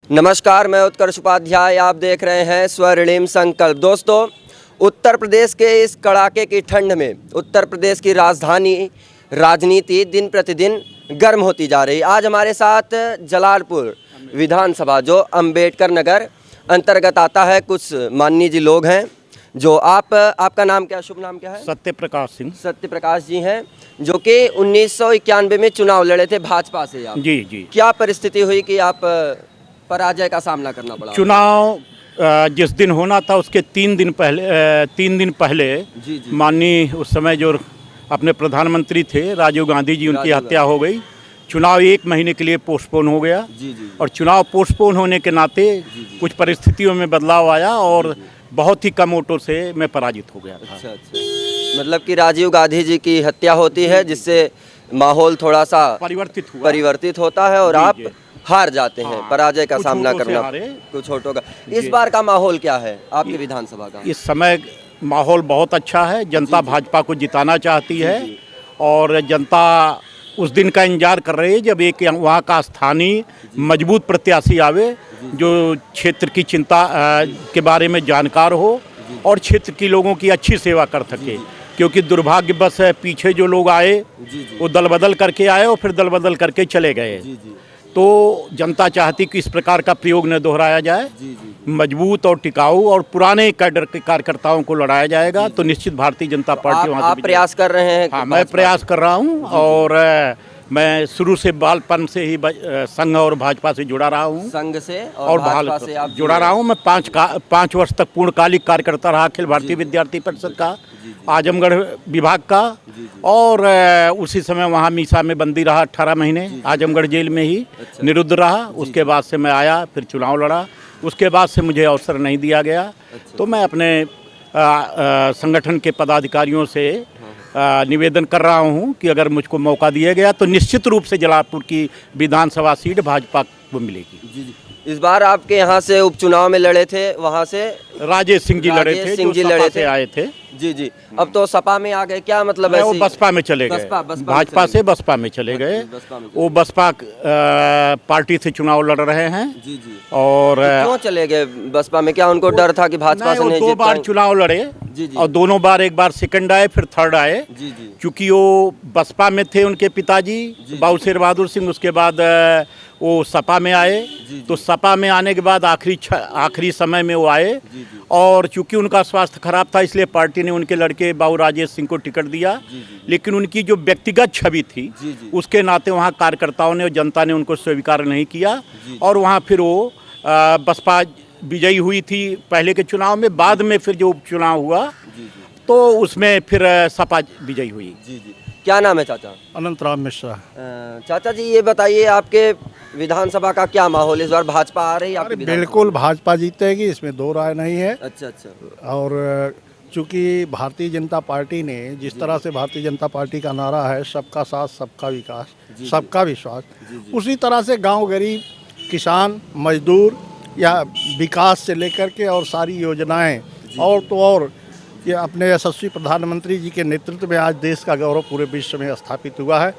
नमस्कार, मैं उत्कर्ष उपाध्याय। आप देख रहे हैं स्वर्णिम संकल्प। दोस्तों, उत्तर प्रदेश के इस कड़ाके की ठंड में उत्तर प्रदेश की राजधानी राजनीति दिन प्रतिदिन गर्म होती जा रही। आज हमारे साथ जलालपुर विधानसभा जो अंबेडकर नगर अंतर्गत आता है, कुछ माननीय जी लोग हैं। जो आपका नाम क्या, शुभ नाम क्या है? सत्यप्रकाश सिंह। सत्यप्रकाश जी हैं, जो कि 1991 में चुनाव लड़े थे भाजपा से। आप जी जी। क्या परिस्थिति हुई कि आप पराजय का सामना करना पड़ा? चुनाव जिस दिन होना था उसके 3 दिन पहले जी। माननीय उस समय जो अपने प्रधानमंत्री थे राजीव गांधी जी, उनकी हत्या हो गई। चुनाव 1 महीने के लिए पोस्टपोन हो गया। जी। और चुनाव पोस्टपोन होने के नाते कुछ परिस्थितियों में बदलाव आया और बहुत ही कम वोटों से मैं पराजित हो गया था। अच्छा। मतलब कि राजीव गांधी जी की हत्या होती है, जिससे माहौल थोड़ा सा परिवर्तित होता है और आप हार जाते हैं। पराजय का सामना करना कुछ वोटों का। इस बार का माहौल क्या है आपके विधानसभा का? इस समय माहौल बहुत अच्छा है। जनता भाजपा को जिताना चाहती है और जनता उस दिन का इंतजार कर रही है जब एक वहाँ का स्थानीय मजबूत प्रत्याशी आवे जो क्षेत्र की चिंता के बारे में जानकार हो और क्षेत्र के लोगों की अच्छी सेवा कर सके। क्योंकि दुर्भाग्यवश है, पीछे जो लोग आए वो दल बदल करके आए और फिर दल बदल करके चले गए। तो जनता चाहती कि इस प्रकार का प्रयोग न दोहराया जाए। मजबूत और टिकाऊ और पुराने कैडर के कार्यकर्ताओं को लड़ाया जाएगा। तो निश्चित भारतीय जनता पार्टी वहाँ आप प्रयास कर रहे हैं? हाँ, मैं प्रयास कर रहा हूँ और मैं शुरू से बालपन से ही संघ और भाजपा से जुड़ा रहा हूँ। संघ से और भाजपा से आप जुड़ा रहा हूँ। मैं 5 वर्ष तक पूर्णकालिक कार्यकर्ता रहा अखिल भारतीय विद्यार्थी परिषद का, आजमगढ़ विभाग का। और उसी समय वहाँ मीसा में बंदी रहा 18 महीने, आजमगढ़ जेल में ही निरुद्ध रहा। उसके बाद से मैं आया, फिर चुनाव लड़ा। उसके बाद से मुझे अवसर नहीं दिया गया। तो मैं अपने संगठन के पदाधिकारियों से निवेदन कर रहा हूं कि अगर मुझको मौका दिया गया तो निश्चित रूप से जलालपुर की विधानसभा सीट भाजपा को मिलेगी। जी। इस बार आपके यहाँ से उपचुनाव में लड़े थे, वहाँ से राजेश सिंह जी लड़े थे, जो सपा से आए थे। जी। अब तो सपा में आ गए, क्या मतलब है? वो बसपा में चले गए, भाजपा से बसपा में चले गए। वो बसपा पार्टी से चुनाव लड़ रहे हैं। जी। और क्यों चले गए बसपा में? क्या उनको डर था कि भाजपा से नहीं? 2 बार चुनाव लड़े और दोनों बार, एक बार सेकंड आए फिर थर्ड आए। क्योंकि वो बसपा में थे उनके पिताजी बाबू शेर बहादुर सिंह, उसके बाद वो सपा में आए। तो सपा में आने के बाद आखिरी समय में वो आए। और चूंकि उनका स्वास्थ्य खराब था इसलिए पार्टी ने उनके लड़के बाबू राजेश सिंह को टिकट दिया। लेकिन उनकी जो व्यक्तिगत छवि थी उसके नाते वहाँ कार्यकर्ताओं ने और जनता ने उनको स्वीकार नहीं किया। और वहाँ फिर वो बसपा विजयी हुई थी पहले के चुनाव में। बाद में फिर जो उपचुनाव हुआ तो उसमें फिर सपा विजयी हुई। क्या नाम है चाचा? अनंत राम मिश्रा। चाचा जी, ये बताइए आपके विधानसभा का क्या माहौल? इस बार भाजपा आ रही है आपकी? बिल्कुल भाजपा जीतेगी, इसमें 2 राय नहीं है। अच्छा। और चूंकि भारतीय जनता पार्टी ने जिस तरह से भारतीय जनता पार्टी का नारा है सबका साथ सबका विकास सबका विश्वास, उसी तरह से गांव गरीब किसान मजदूर या विकास से लेकर के और सारी योजनाएं और तो और ये अपने यशस्वी प्रधानमंत्री जी के नेतृत्व में आज देश का गौरव पूरे विश्व में स्थापित हुआ है।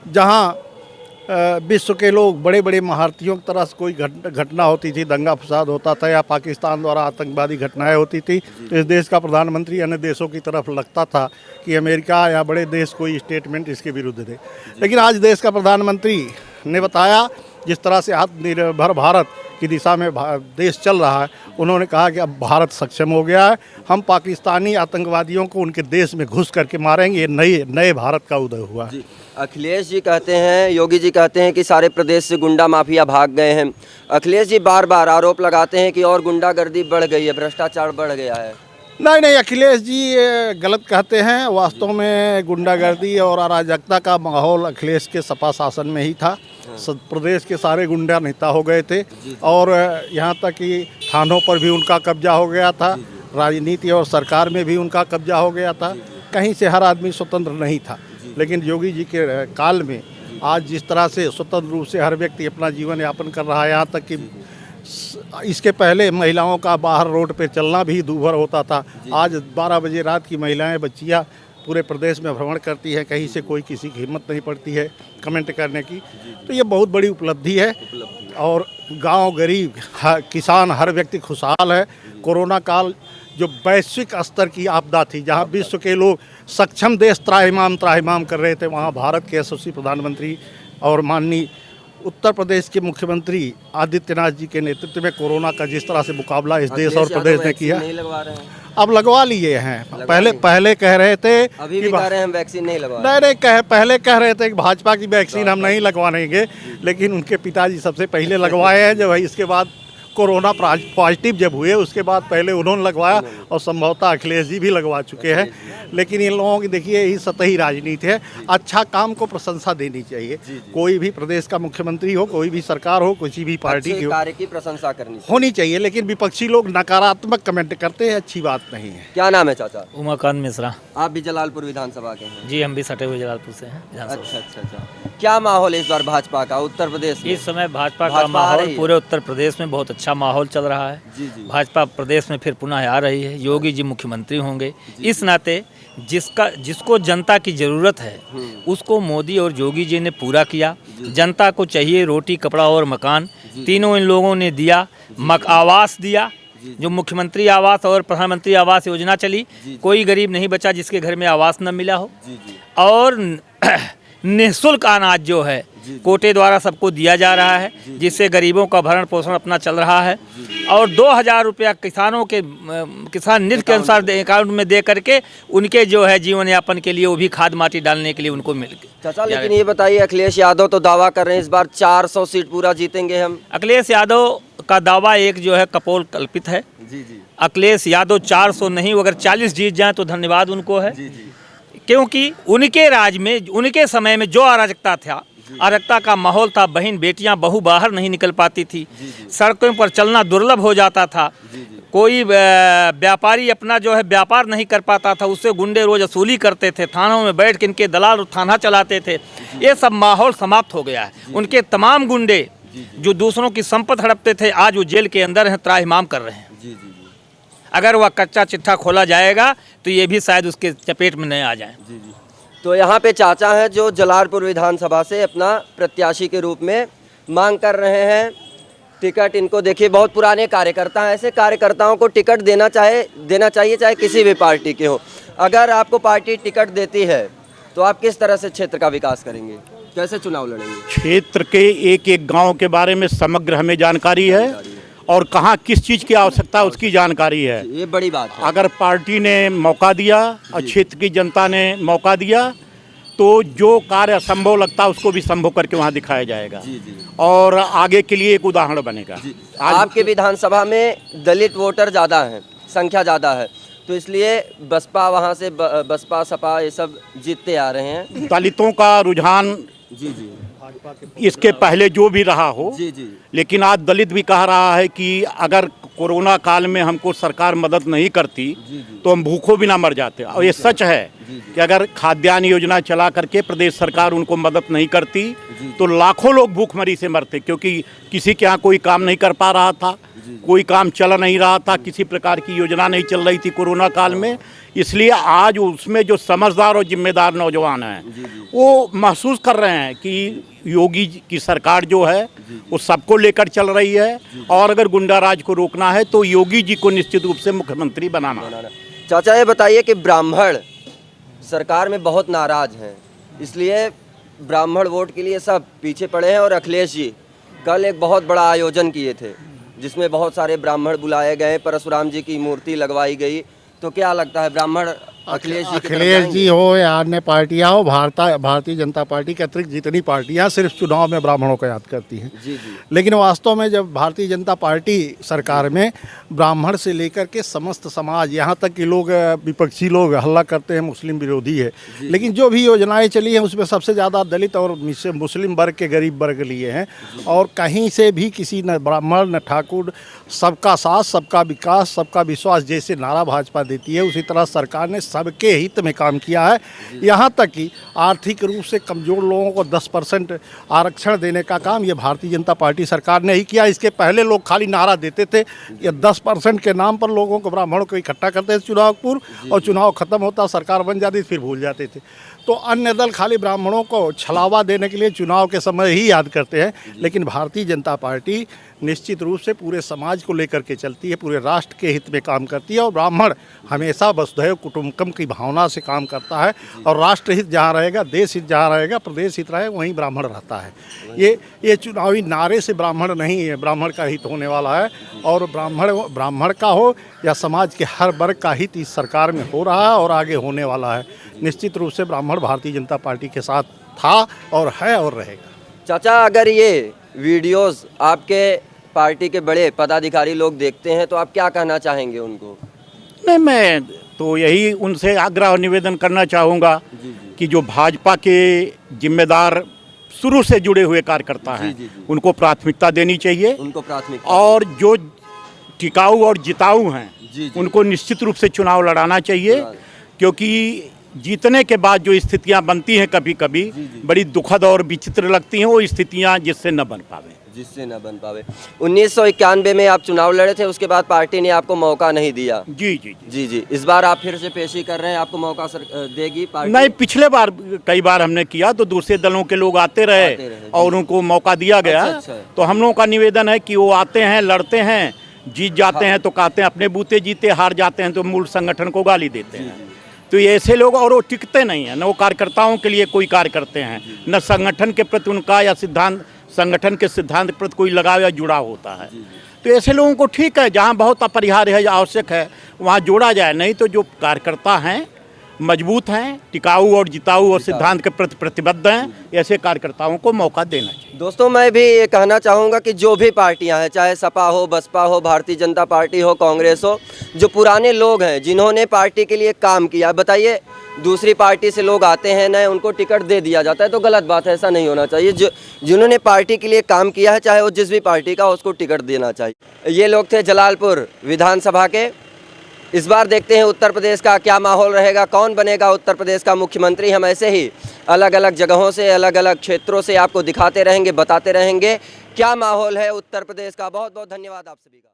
जहां विश्व के लोग बड़े बड़े महारथियों की तरह से कोई घटना होती थी, दंगा फसाद होता था या पाकिस्तान द्वारा आतंकवादी घटनाएं होती थी, तो इस देश का प्रधानमंत्री अन्य देशों की तरफ लगता था कि अमेरिका या बड़े देश कोई स्टेटमेंट इसके विरुद्ध दे। लेकिन आज देश का प्रधानमंत्री ने बताया जिस तरह से आत्मनिर्भर भारत की दिशा में देश चल रहा है, उन्होंने कहा कि अब भारत सक्षम हो गया है, हम पाकिस्तानी आतंकवादियों को उनके देश में घुस करके मारेंगे। ये नए भारत का उदय हुआ है। अखिलेश जी कहते हैं, योगी जी कहते हैं कि सारे प्रदेश से गुंडा माफिया भाग गए हैं। अखिलेश जी बार बार आरोप लगाते हैं कि और गुंडागर्दी बढ़ गई है, भ्रष्टाचार बढ़ गया है। नहीं, अखिलेश जी गलत कहते हैं। वास्तव में गुंडागर्दी और अराजकता का माहौल अखिलेश के सपा शासन में ही था। प्रदेश के सारे गुंडा नेता हो गए थे और यहाँ तक कि थानों पर भी उनका कब्जा हो गया था, राजनीति और सरकार में भी उनका कब्जा हो गया था। कहीं से हर आदमी स्वतंत्र नहीं था। लेकिन योगी जी के काल में आज जिस तरह से स्वतंत्र रूप से हर व्यक्ति अपना जीवन यापन कर रहा है, यहाँ तक कि इसके पहले महिलाओं का बाहर रोड पे चलना भी दूभर होता था। आज 12 बजे रात की महिलाएं बच्चियां पूरे प्रदेश में भ्रमण करती है, कहीं से कोई किसी की हिम्मत नहीं पड़ती है कमेंट करने की। तो ये बहुत बड़ी उपलब्धि है और गांव गरीब किसान हर व्यक्ति खुशहाल है। कोरोना काल जो वैश्विक स्तर की आपदा थी, जहां विश्व के लोग सक्षम देश त्राहिमाम कर रहे थे, वहां भारत के यशस्वी प्रधानमंत्री और माननीय उत्तर प्रदेश के मुख्यमंत्री आदित्यनाथ जी के नेतृत्व में कोरोना का जिस तरह से मुकाबला इस देश और प्रदेश ने किया, नहीं लगवा रहे हैं, अब लगवा लिए हैं। पहले कह रहे थे अभी भी कह रहे हैं हम वैक्सीन नहीं लगवा रहे। नहीं, पहले कह रहे थे कि भाजपा की वैक्सीन हम नहीं लगवाएंगे, लेकिन उनके पिताजी सबसे पहले लगवाए हैं। जब इसके बाद कोरोना पॉजिटिव जब हुए उसके बाद पहले उन्होंने लगवाया और संभवतः अखिलेश जी भी लगवा चुके हैं। लेकिन इन लोगों की देखिए यही सतही राजनीति है। अच्छा काम को प्रशंसा देनी चाहिए। कोई भी प्रदेश का मुख्यमंत्री हो, कोई भी सरकार हो, किसी भी पार्टी की हो, कार्य की प्रशंसा होनी चाहिए। लेकिन विपक्षी लोग नकारात्मक कमेंट करते हैं, अच्छी बात नहीं है। क्या नाम है चाचा? उमाकांत मिश्रा। आप भी जलालपुर विधानसभा के हैं? जी, हम भी सटे हुए जलालपुर से हैं। अच्छा। क्या माहौल है इस बार भाजपा का उत्तर प्रदेश में? इस समय भाजपा का माहौल पूरे उत्तर प्रदेश में बहुत अच्छा माहौल चल रहा है। भाजपा प्रदेश में फिर पुनः आ रही है। योगी जी मुख्यमंत्री होंगे। इस नाते जिसको जनता की ज़रूरत है उसको मोदी और योगी जी ने पूरा किया। जनता को चाहिए रोटी, कपड़ा और मकान, तीनों इन लोगों ने दिया। आवास दिया, जो मुख्यमंत्री आवास और प्रधानमंत्री आवास योजना चली, कोई गरीब नहीं बचा जिसके घर में आवास न मिला हो। और निःशुल्क अनाज जो है कोटे द्वारा सबको दिया जा रहा है, जिससे गरीबों का भरण पोषण अपना चल रहा है। और 2000 रुपया किसानों के किसान निधि के अनुसार अकाउंट में दे करके उनके जो है जीवन यापन के लिए, वो भी खाद माटी डालने के लिए उनको मिल गया। चाचा, लेकिन ये बताइए, अखिलेश यादव तो दावा कर रहे हैं इस बार 400 सीट पूरा जीतेंगे हम। अखिलेश यादव का दावा एक जो है कपोल कल्पित है। अखिलेश यादव 400 नहीं, अगर 40 जीत जाए तो धन्यवाद उनको है। क्योंकि उनके राज में, उनके समय में जो अराजकता का माहौल था, बहन बेटियां बहू बाहर नहीं निकल पाती थी, सड़कों पर चलना दुर्लभ हो जाता था, कोई व्यापारी अपना जो है व्यापार नहीं कर पाता था, उससे गुंडे रोज वसूली करते थे, थानों में बैठ के इनके दलाल थाना चलाते थे। ये सब माहौल समाप्त हो गया है। उनके तमाम गुंडे जो दूसरों की संपत्ति हड़पते थे, आज वो जेल के अंदर हैं, त्राहिमाम कर रहे हैं। अगर वह कच्चा चिट्ठा खोला जाएगा तो ये भी शायद उसके चपेट में नहीं आ जाए। तो यहाँ पे चाचा हैं जो जलालपुर विधानसभा से अपना प्रत्याशी के रूप में मांग कर रहे हैं टिकट। इनको देखिए, बहुत पुराने कार्यकर्ता हैं। ऐसे कार्यकर्ताओं को टिकट देना चाहिए, चाहे किसी भी पार्टी के हो। अगर आपको पार्टी टिकट देती है तो आप किस तरह से क्षेत्र का विकास करेंगे, कैसे चुनाव लड़ेंगे? क्षेत्र के एक एक गांव के बारे में समग्र हमें जानकारी है और कहाँ किस चीज़ की आवश्यकता है उसकी जानकारी है। ये बड़ी बात है। अगर पार्टी ने मौका दिया और क्षेत्र की जनता ने मौका दिया तो जो कार्य असंभव लगता है उसको भी संभव करके वहाँ दिखाया जाएगा और आगे के लिए एक उदाहरण बनेगा। आपके विधानसभा में दलित वोटर ज़्यादा हैं, संख्या ज़्यादा है, तो इसलिए बसपा वहाँ से बसपा सपा ये सब जीतते आ रहे हैं। दलितों का रुझान इसके पहले जो भी रहा हो, लेकिन आज दलित भी कह रहा है कि अगर कोरोना काल में हमको सरकार मदद नहीं करती तो हम भूखों भी ना मर जाते। और ये सच है कि अगर खाद्यान्न योजना चला करके प्रदेश सरकार उनको मदद नहीं करती तो लाखों लोग भूखमरी से मरते, क्योंकि किसी के यहाँ कोई काम नहीं कर पा रहा था, कोई काम चल नहीं रहा था, किसी प्रकार की योजना नहीं चल रही थी कोरोना काल में। इसलिए आज उसमें जो समझदार और जिम्मेदार नौजवान हैं वो महसूस कर रहे हैं कि योगी की सरकार जो है वो सबको लेकर चल रही है और अगर गुंडा राज को रोकना है तो योगी जी को निश्चित रूप से मुख्यमंत्री बनाना। चाचा, ये बताइए कि ब्राह्मण सरकार में बहुत नाराज हैं, इसलिए ब्राह्मण वोट के लिए सब पीछे पड़े हैं। और अखिलेश जी कल एक बहुत बड़ा आयोजन किए थे जिसमें बहुत सारे ब्राह्मण बुलाए गए, परशुराम जी की मूर्ति लगवाई गई। तो क्या लगता है, ब्राह्मण अखिलेश जी हो या अन्य पार्टियां हो, भारतीय जनता पार्टी के अतिरिक्त जितनी पार्टियां सिर्फ चुनाव में ब्राह्मणों को याद करती हैं। लेकिन वास्तव में जब भारतीय जनता पार्टी सरकार में ब्राह्मण से लेकर के समस्त समाज, यहाँ तक कि लोग विपक्षी लोग हल्ला करते हैं मुस्लिम विरोधी है, लेकिन जो भी योजनाएं चली हैं उसमें सबसे ज़्यादा दलित और मुस्लिम वर्ग के गरीब वर्ग लिए हैं। और कहीं से भी किसी न ब्राह्मण न ठाकुर, सबका साथ सबका विकास सबका विश्वास जैसे नारा भाजपा देती है, उसी तरह सरकार ने सबके हित में काम किया है। यहाँ तक कि आर्थिक रूप से कमज़ोर लोगों को 10% आरक्षण देने का काम ये भारतीय जनता पार्टी सरकार ने ही किया। इसके पहले लोग खाली नारा देते थे, ये 10% के नाम पर लोगों को, ब्राह्मणों को इकट्ठा करते थे चुनाव पूर्व, और चुनाव ख़त्म होता, सरकार बन जाती, फिर भूल जाते थे। तो अन्य दल खाली ब्राह्मणों को छलावा देने के लिए चुनाव के समय ही याद करते हैं, लेकिन भारतीय जनता पार्टी निश्चित रूप से पूरे समाज को लेकर के चलती है, पूरे राष्ट्र के हित में काम करती है। और ब्राह्मण हमेशा वसुधैव कुटुंबकम की भावना से काम करता है, और राष्ट्र हित जहाँ रहेगा, देश हित जहाँ रहेगा, प्रदेश हित रहेगा, वहीं ब्राह्मण रहता है। ये चुनावी नारे से ब्राह्मण नहीं है, ब्राह्मण का हित होने वाला है, और ब्राह्मण का हो या समाज के हर वर्ग का हित इस सरकार में हो रहा है और आगे होने वाला है। निश्चित रूप से ब्राह्मण भारतीय जनता पार्टी के साथ था और है और रहेगा। चाचा, अगर ये वीडियोस आपके पार्टी के बड़े पदाधिकारी लोग देखते हैं तो आप क्या कहना चाहेंगे उनको? नहीं, मैं तो यही उनसे आग्रह और निवेदन करना चाहूँगा कि जो भाजपा के जिम्मेदार शुरू से जुड़े हुए कार्यकर्ता हैं, उनको प्राथमिकता देनी चाहिए, उनको प्राथमिकता, और जो टिकाऊ और जिताऊ हैं उनको निश्चित रूप से चुनाव लड़ाना चाहिए, क्योंकि जीतने के बाद जो स्थितियां बनती हैं कभी कभी बड़ी दुखद और विचित्र लगती हैं, वो स्थितियां जिससे न बन पावे। 1991 में आप चुनाव लड़े थे, उसके बाद पार्टी ने आपको मौका नहीं दिया। जी। इस बार आप फिर से पेशी कर रहे हैं, आपको मौका देगी पार्टी? नहीं, पिछले बार कई बार हमने किया तो दूसरे दलों के लोग आते रहे और उनको मौका दिया गया। अच्छा। तो हम लोगों का निवेदन है कि वो आते हैं, लड़ते हैं, जीत जाते हैं तो कहते हैं अपने बूते जीते, हार जाते हैं तो मूल संगठन को गाली देते हैं। तो ये ऐसे लोग, और वो टिकते नहीं हैं, न वो कार्यकर्ताओं के लिए कोई कार्य करते हैं, न संगठन के प्रति उनका या संगठन के सिद्धांत के प्रति कोई लगाव या जुड़ाव होता है। तो ऐसे लोगों को ठीक है, जहाँ बहुत अपरिहार्य है या आवश्यक है वहाँ जोड़ा जाए, नहीं तो जो कार्यकर्ता हैं, मजबूत हैं, टिकाऊ और जिताऊ और सिद्धांत के प्रति प्रतिबद्ध हैं, ऐसे कार्यकर्ताओं को मौका देना चाहिए। दोस्तों, मैं भी ये कहना चाहूँगा कि जो भी पार्टियां हैं, चाहे सपा हो, बसपा हो, भारतीय जनता पार्टी हो, कांग्रेस हो, जो पुराने लोग हैं जिन्होंने पार्टी के लिए काम किया, बताइए दूसरी पार्टी से लोग आते हैं न उनको टिकट दे दिया जाता है, तो गलत बात है, ऐसा नहीं होना चाहिए। जिन्होंने पार्टी के लिए काम किया है, चाहे वो जिस भी पार्टी का, उसको टिकट देना चाहिए। ये लोग थे जलालपुर विधानसभा के। इस बार देखते हैं उत्तर प्रदेश का क्या माहौल रहेगा, कौन बनेगा उत्तर प्रदेश का मुख्यमंत्री। हम ऐसे ही अलग अलग जगहों से, अलग अलग क्षेत्रों से आपको दिखाते रहेंगे, बताते रहेंगे क्या माहौल है उत्तर प्रदेश का। बहुत बहुत धन्यवाद आप सभी का।